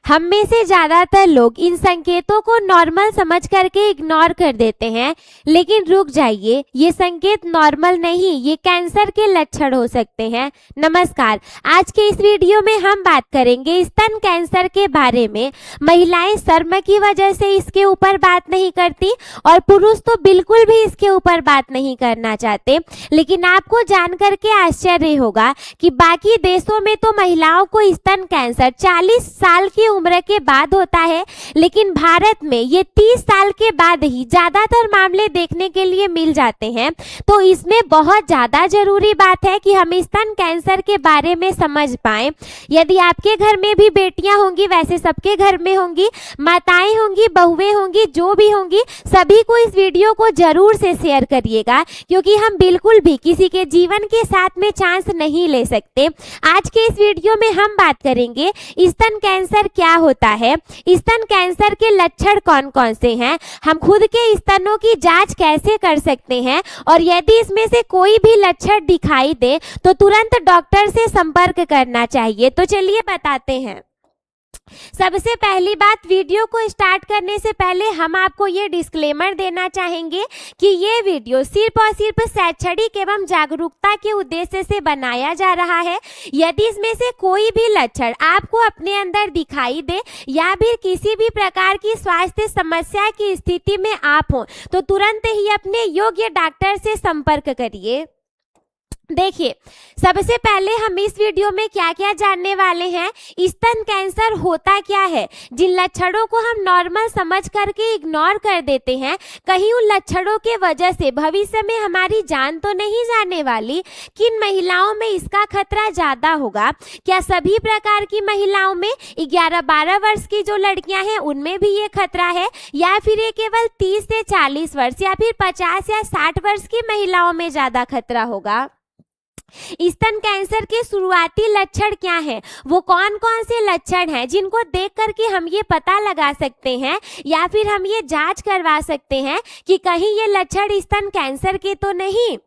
हम में से ज़्यादातर लोग इन संकेतों को नॉर्मल समझ करके इग्नोर कर देते हैं, लेकिन रुक जाइए, ये संकेत नॉर्मल नहीं, ये कैंसर के लक्षण हो सकते हैं। नमस्कार, आज के इस वीडियो में हम बात करेंगे स्तन कैंसर के बारे में। महिलाएं शर्म की वजह से इसके ऊपर बात नहीं करती और पुरुष तो बिल्कुल भी इसके ऊपर बात नहीं करना चाहते, लेकिन आपको जान करके आश्चर्य होगा कि बाकी देशों में तो महिलाओं को स्तन कैंसर 40 साल की उम्र के बाद होता है, लेकिन भारत में ये 30 साल के बाद ही ज्यादातर मामले देखने के लिए मिल जाते हैं। तो इसमें बहुत ज्यादा जरूरी बात है कि हम स्तन कैंसर के बारे में समझ पाएं। यदि आपके घर में भी बेटियां होंगी, वैसे सबके घर में होंगी, माताएं होंगी, बहुएं होंगी, जो भी होंगी, सभी को इस वीडियो को जरूर से शेयर करिएगा, क्योंकि हम बिल्कुल भी किसी के जीवन के साथ में चांस नहीं ले सकते। आज के इस वीडियो में हम बात करेंगे स्तन कैंसर क्या होता है, स्तन कैंसर के लक्षण कौन कौन से हैं, हम खुद के स्तनों की जांच कैसे कर सकते हैं, और यदि इसमें से कोई भी लक्षण दिखाई दे तो तुरंत डॉक्टर से संपर्क करना चाहिए। तो चलिए बताते हैं। सबसे पहली बात, वीडियो को स्टार्ट करने से पहले हम आपको ये डिस्क्लेमर देना चाहेंगे कि ये वीडियो सिर्फ और सिर्फ शैक्षणिक एवं जागरूकता के उद्देश्य से बनाया जा रहा है। यदि इसमें से कोई भी लक्षण आपको अपने अंदर दिखाई दे या फिर किसी भी प्रकार की स्वास्थ्य समस्या की स्थिति में आप हो तो तुरंत ही अपने योग्य डॉक्टर से संपर्क करिए। देखिए, सबसे पहले हम इस वीडियो में क्या क्या जानने वाले हैं। स्तन कैंसर होता क्या है, जिन लक्षणों को हम नॉर्मल समझ करके इग्नोर कर देते हैं, कहीं उन लक्षणों के वजह से भविष्य में हमारी जान तो नहीं जाने वाली। किन महिलाओं में इसका खतरा ज्यादा होगा, क्या सभी प्रकार की महिलाओं में, 11-12 वर्ष की जो लड़कियां हैं उनमें भी ये खतरा है, या फिर ये केवल 30 से 40 वर्ष या फिर 50 या 60 वर्ष की महिलाओं में ज्यादा खतरा होगा। स्तन कैंसर के शुरुआती लक्षण क्या हैं, वो कौन कौन से लक्षण हैं जिनको देख करके हम ये पता लगा सकते हैं या फिर हम ये जांच करवा सकते हैं कि कहीं ये लक्षण स्तन कैंसर के तो नहीं।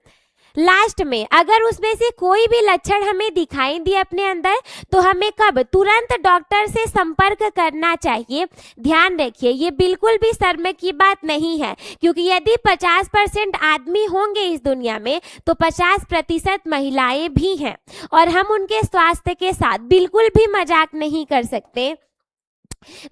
लास्ट में अगर उसमें से कोई भी लक्षण हमें दिखाई दिए अपने अंदर तो हमें कब तुरंत डॉक्टर से संपर्क करना चाहिए। ध्यान रखिए, ये बिल्कुल भी शर्म की बात नहीं है, क्योंकि यदि 50% आदमी होंगे इस दुनिया में तो 50% महिलाएं भी हैं और हम उनके स्वास्थ्य के साथ बिल्कुल भी मजाक नहीं कर सकते।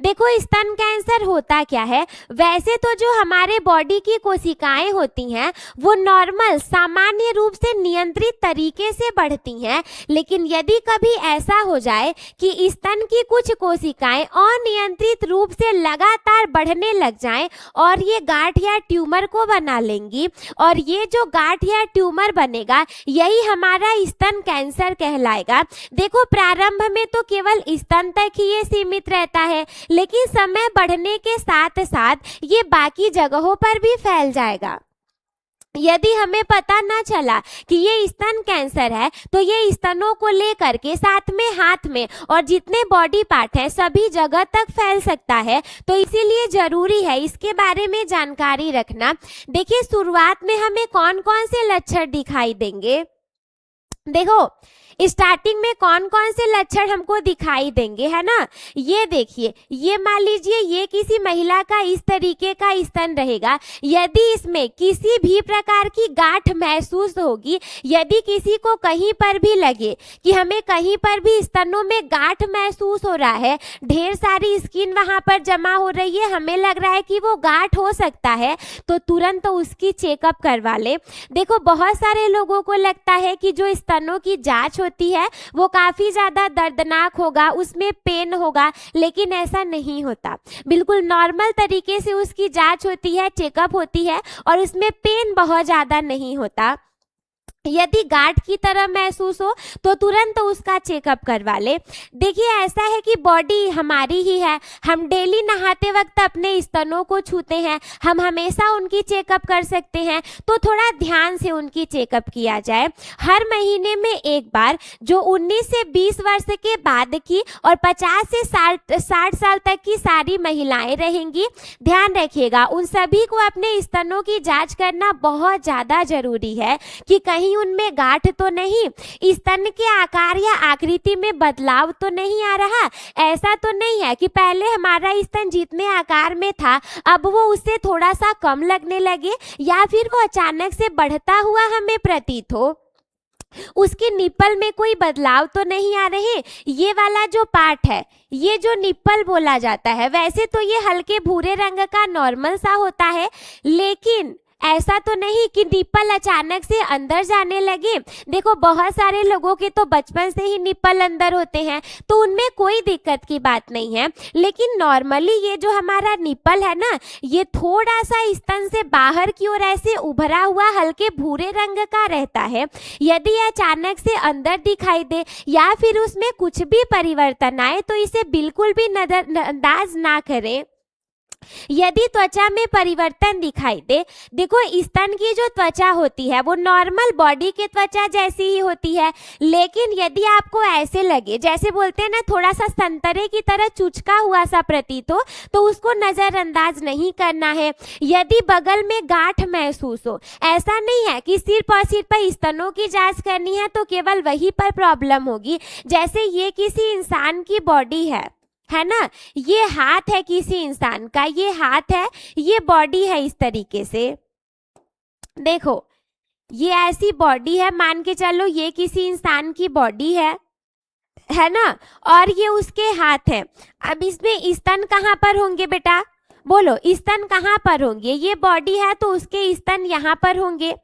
देखो, स्तन कैंसर होता क्या है। वैसे तो जो हमारे बॉडी की कोशिकाएं होती हैं वो नॉर्मल सामान्य रूप से नियंत्रित तरीके से बढ़ती हैं, लेकिन यदि कभी ऐसा हो जाए कि स्तन की कुछ कोशिकाएं अनियंत्रित रूप से लगातार बढ़ने लग जाएं और ये गांठ या ट्यूमर को बना लेंगी, और ये जो गांठ या ट्यूमर बनेगा यही हमारा स्तन कैंसर कहलाएगा। देखो, प्रारंभ में तो केवल स्तन तक ही ये सीमित रहता है, लेकिन समय बढ़ने के साथ साथ ये बाकी जगहों पर भी फैल जाएगा। यदि हमें पता ना चला कि ये स्तन कैंसर है तो ये स्तनों को लेकर के साथ में हाथ में और जितने बॉडी पार्ट हैं सभी जगह तक फैल सकता है। तो इसीलिए जरूरी है इसके बारे में जानकारी रखना। देखिए, शुरुआत में हमें कौन कौन से लक्षण दिखाई देंगे। देखो, स्टार्टिंग में कौन कौन से लक्षण हमको दिखाई देंगे, है ना। ये देखिए, ये मान लीजिए ये किसी महिला का इस तरीके का स्तन रहेगा। यदि इसमें किसी भी प्रकार की गांठ महसूस होगी, यदि किसी को कहीं पर भी लगे कि हमें कहीं पर भी स्तनों में गांठ महसूस हो रहा है, ढेर सारी स्किन वहां पर जमा हो रही है, हमें लग रहा है कि वो गांठ हो सकता है, तो तुरंत उसकी चेकअप करवा ले। देखो, बहुत सारे लोगों को लगता है कि जो स्तनों की जांच होती है वो काफी ज्यादा दर्दनाक होगा, उसमें पेन होगा, लेकिन ऐसा नहीं होता। बिल्कुल नॉर्मल तरीके से उसकी जांच होती है, चेकअप होती है और उसमें पेन बहुत ज्यादा नहीं होता। यदि गांठ की तरह महसूस हो तो तुरंत उसका चेकअप करवा ले। देखिए, ऐसा है कि बॉडी हमारी ही है, हम डेली नहाते वक्त अपने स्तनों को छूते हैं, हम हमेशा उनकी चेकअप कर सकते हैं, तो थोड़ा ध्यान से उनकी चेकअप किया जाए। हर महीने में एक बार जो 19 से 20 वर्ष के बाद की और 50 से 60 साल तक की सारी महिलाएं रहेंगी, ध्यान रखिएगा उन सभी को अपने स्तनों की जांच करना बहुत ज्यादा जरूरी है कि कहीं उनमें गांठ तो नहीं, स्तन के आकार या आकृति में बदलाव तो नहीं आ रहा। ऐसा तो नहीं है कि पहले हमारा स्तन जितने आकार में था अब वो उससे थोड़ा सा कम लगने लगे, या फिर वो अचानक से बढ़ता हुआ हमें प्रतीत हो। उसके निप्पल में कोई बदलाव तो नहीं आ रहे। ये वाला जो पार्ट है, ये जो निप्पल बोला जाता है, वैसे तो ये हल्के भूरे रंग का नॉर्मल सा होता है, लेकिन ऐसा तो नहीं कि निप्पल अचानक से अंदर जाने लगे। देखो बहुत सारे लोगों के तो बचपन से ही निप्पल अंदर होते हैं, तो उनमें कोई दिक्कत की बात नहीं है। लेकिन नॉर्मली ये जो हमारा निप्पल है ना, ये थोड़ा सा स्तन से बाहर की ओर ऐसे उभरा हुआ हल्के भूरे रंग का रहता है। यदि अचानक से अंदर दिखाई दे या फिर उसमें कुछ भी परिवर्तन आए तो इसे बिल्कुल भी नजरअंदाज ना करें। यदि त्वचा में परिवर्तन दिखाई दे, देखो स्तन की जो त्वचा होती है वो नॉर्मल बॉडी के त्वचा जैसी ही होती है, लेकिन यदि आपको ऐसे लगे, जैसे बोलते हैं ना थोड़ा सा संतरे की तरह चुचका हुआ सा प्रतीत हो, तो उसको नजरअंदाज नहीं करना है। यदि बगल में गांठ महसूस हो, ऐसा नहीं है कि सिर्फ और सिर्फ स्तनों की जांच करनी है तो केवल वहीं पर प्रॉब्लम होगी। जैसे ये किसी इंसान की बॉडी है ना, ये हाथ है किसी इंसान का, ये हाथ है, ये बॉडी है इस तरीके से। देखो ये ऐसी बॉडी है, मान के चलो ये किसी इंसान की बॉडी है ना, और ये उसके हाथ है। अब इसमें स्तन कहाँ पर होंगे बेटा, बोलो स्तन कहाँ पर होंगे? ये बॉडी है तो उसके स्तन यहाँ पर होंगे।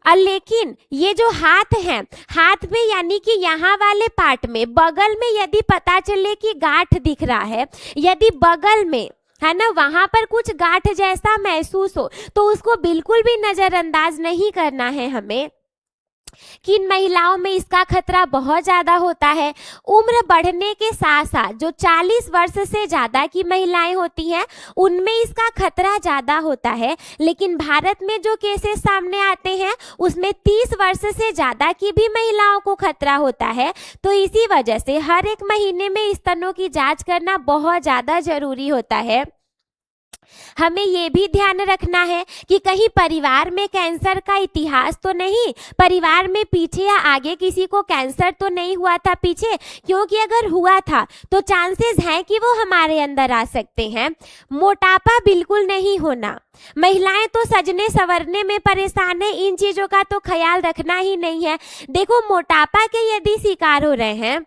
लेकिन ये जो हाथ है, हाथ में यानी कि यहाँ वाले पार्ट में बगल में यदि पता चले कि गांठ दिख रहा है, यदि बगल में है ना वहां पर कुछ गांठ जैसा महसूस हो, तो उसको बिल्कुल भी नजरअंदाज नहीं करना है हमें। किन महिलाओं में इसका खतरा बहुत ज़्यादा होता है? उम्र बढ़ने के साथ साथ जो 40 वर्ष से ज़्यादा की महिलाएं होती हैं उनमें इसका खतरा ज़्यादा होता है। लेकिन भारत में जो केसेस सामने आते हैं उसमें 30 वर्ष से ज़्यादा की भी महिलाओं को खतरा होता है। तो इसी वजह से हर एक महीने में स्तनों की जांच करना बहुत ज़्यादा जरूरी होता है। हमें ये भी ध्यान रखना है कि कहीं परिवार में कैंसर का इतिहास तो नहीं, परिवार में पीछे या आगे किसी को कैंसर तो नहीं हुआ था पीछे, क्योंकि अगर हुआ था तो चांसेस हैं कि वो हमारे अंदर आ सकते हैं। मोटापा बिल्कुल नहीं होना, महिलाएं तो सजने संवरने में परेशान है, इन चीजों का तो ख्याल रखना ही नहीं है। देखो मोटापा के यदि शिकार हो रहे हैं,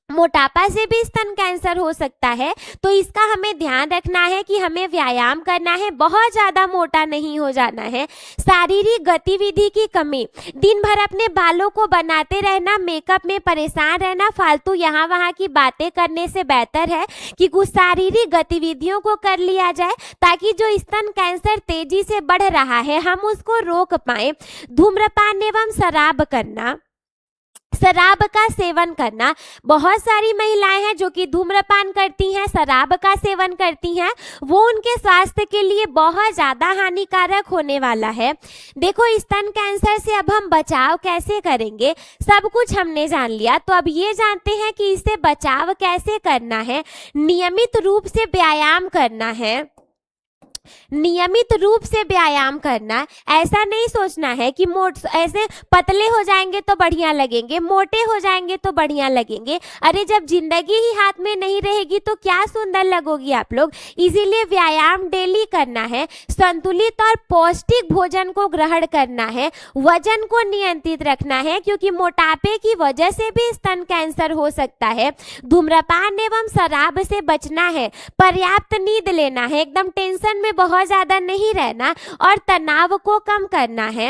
मोटापा से भी स्तन कैंसर हो सकता है, तो इसका हमें ध्यान रखना है कि हमें व्यायाम करना है, बहुत ज़्यादा मोटा नहीं हो जाना है। शारीरिक गतिविधि की कमी, दिन भर अपने बालों को बनाते रहना, मेकअप में परेशान रहना, फालतू यहाँ वहाँ की बातें करने से बेहतर है कि कुछ शारीरिक गतिविधियों को कर लिया जाए ताकि जो स्तन कैंसर तेजी से बढ़ रहा है हम उसको रोक पाएं। धूम्रपान एवं शराब का सेवन करना, बहुत सारी महिलाएं हैं जो कि धूम्रपान करती हैं, शराब का सेवन करती हैं, वो उनके स्वास्थ्य के लिए बहुत ज़्यादा हानिकारक होने वाला है। देखो स्तन कैंसर से अब हम बचाव कैसे करेंगे, सब कुछ हमने जान लिया, तो अब ये जानते हैं कि इससे बचाव कैसे करना है। नियमित रूप से व्यायाम करना है, नियमित रूप से व्यायाम करना। ऐसा नहीं सोचना है कि ऐसे पतले हो जाएंगे तो बढ़िया लगेंगे, मोटे हो जाएंगे तो बढ़िया लगेंगे। अरे जब जिंदगी ही हाथ में नहीं रहेगी तो क्या सुंदर लगोगी आप लोग। इसीलिए व्यायाम डेली करना है, संतुलित और पौष्टिक भोजन को ग्रहण करना है, वजन को नियंत्रित रखना है क्योंकि मोटापे की वजह से भी स्तन कैंसर हो सकता है। धूम्रपान एवं शराब से बचना है, पर्याप्त नींद लेना है, एकदम टेंशन में बहुत ज्यादा नहीं रहना और तनाव को कम करना है।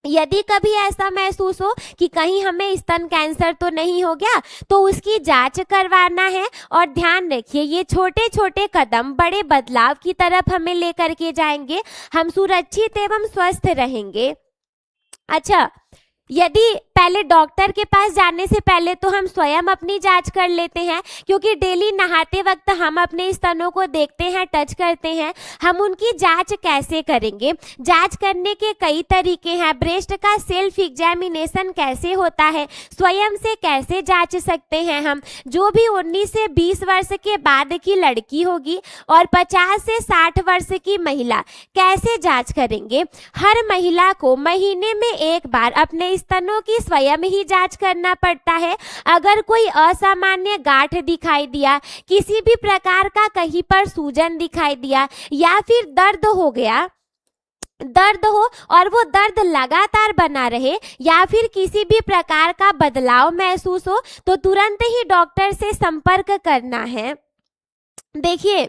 यदि कभी ऐसा महसूस हो कि कहीं हमें स्तन कैंसर तो नहीं हो गया तो उसकी जांच करवाना है। और ध्यान रखिए ये छोटे छोटे कदम बड़े बदलाव की तरफ हमें लेकर के जाएंगे, हम सुरक्षित एवं स्वस्थ रहेंगे। अच्छा यदि पहले डॉक्टर के पास जाने से पहले तो हम स्वयं अपनी जांच कर लेते हैं, क्योंकि डेली नहाते वक्त हम अपने स्तनों को देखते हैं, टच करते हैं। हम उनकी जांच कैसे करेंगे? जांच करने के कई तरीके हैं। ब्रेस्ट का सेल्फ एग्जामिनेशन कैसे होता है, स्वयं से कैसे जांच सकते हैं हम? जो भी 19 से 20 वर्ष के बाद की लड़की होगी और 50 से 60 वर्ष की महिला कैसे जांच करेंगे? हर महिला को महीने में एक बार अपने स्तनों की स्वयं ही जांच करना पड़ता है। अगर कोई असामान्य गांठ दिखाई दिया, किसी भी प्रकार का कहीं पर सूजन दिखाई दिया, या फिर दर्द हो और वो दर्द लगातार बना रहे, या फिर किसी भी प्रकार का बदलाव महसूस हो, तो तुरंत ही डॉक्टर से संपर्क करना है। देखिए,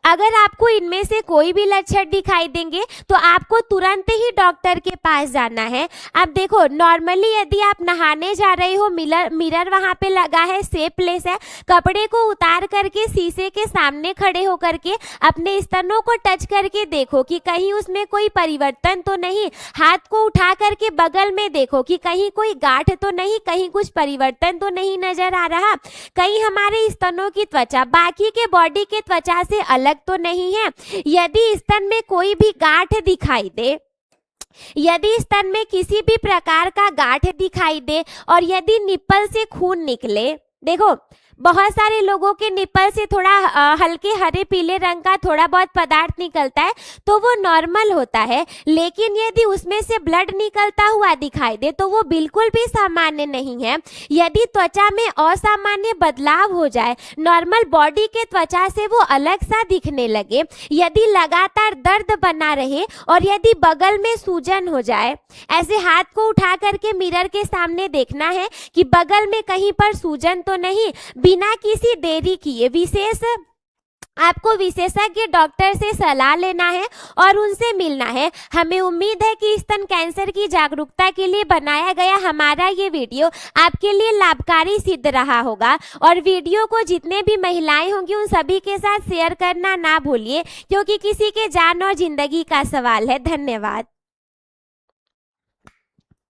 अगर आपको इनमें से कोई भी लक्षण दिखाई देंगे तो आपको तुरंत ही डॉक्टर के पास जाना है। अब देखो, नॉर्मली यदि आप नहाने जा रहे हो, मिरर वहाँ पे लगा है, सेफ प्लेस है, कपड़े को उतार करके शीशे के सामने खड़े होकर के अपने स्तनों को टच करके देखो कि कहीं उसमें कोई परिवर्तन तो नहीं। हाथ को उठा करके बगल में देखो कि कहीं कोई गांठ तो नहीं, कहीं कुछ परिवर्तन तो नहीं नजर आ रहा, कहीं हमारे स्तनों की त्वचा बाकी के बॉडी के त्वचा से अलग तो नहीं है। यदि स्तन में कोई भी गांठ दिखाई दे, यदि स्तन में किसी भी प्रकार का गांठ दिखाई दे, और यदि निप्पल से खून निकले, देखो बहुत सारे लोगों के निप्पल से थोड़ा हल्के हरे पीले रंग का थोड़ा बहुत पदार्थ निकलता है तो वो नॉर्मल होता है। लेकिन यदि उसमें से ब्लड निकलता हुआ दिखाई दे तो वो बिल्कुल भी सामान्य नहीं है। यदि त्वचा में असामान्य बदलाव हो जाए, नॉर्मल बॉडी के त्वचा से वो अलग सा दिखने लगे, यदि लगातार दर्द बना रहे, और यदि बगल में सूजन हो जाए, ऐसे हाथ को उठा करके मिरर के सामने देखना है कि बगल में कहीं पर सूजन तो नहीं। बिना किसी देरी किए आपको विशेषज्ञ डॉक्टर से सलाह लेना है और उनसे मिलना है। हमें उम्मीद है कि स्तन कैंसर की जागरूकता के लिए बनाया गया हमारा ये वीडियो आपके लिए लाभकारी सिद्ध रहा होगा, और वीडियो को जितने भी महिलाएं होंगी उन सभी के साथ शेयर करना ना भूलिए, क्योंकि किसी के जान और जिंदगी का सवाल है। धन्यवाद।